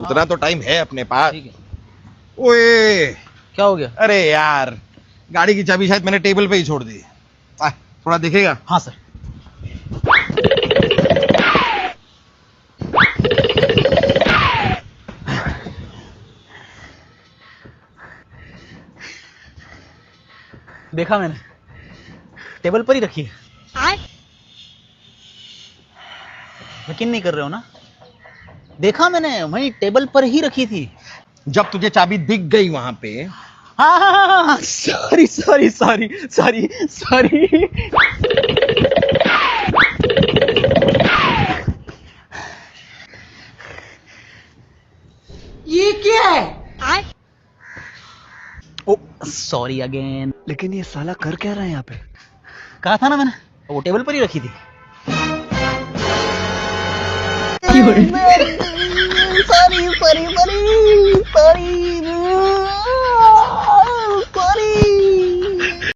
उतना तो टाइम है अपने पास। ठीक है। ओए, क्या हो गया? अरे यार, गाड़ी की चाबी शायद मैंने टेबल पे ही छोड़ दी। थोड़ा देखेगा? हाँ सर। देखा मैंने, टेबल पर ही रखी है। यकीन नहीं कर रहे हो ना? देखा मैंने, वहीं टेबल पर ही रखी थी। जब तुझे चाबी दिख गई वहां पे। हाँ, sorry sorry sorry sorry sorry. ये क्या है? ओ सॉरी अगेन। लेकिन ये साला कर क्या रहा है यहाँ पे? कहा था ना मैंने, वो टेबल पर ही रखी थी। Sorry sorry sorry.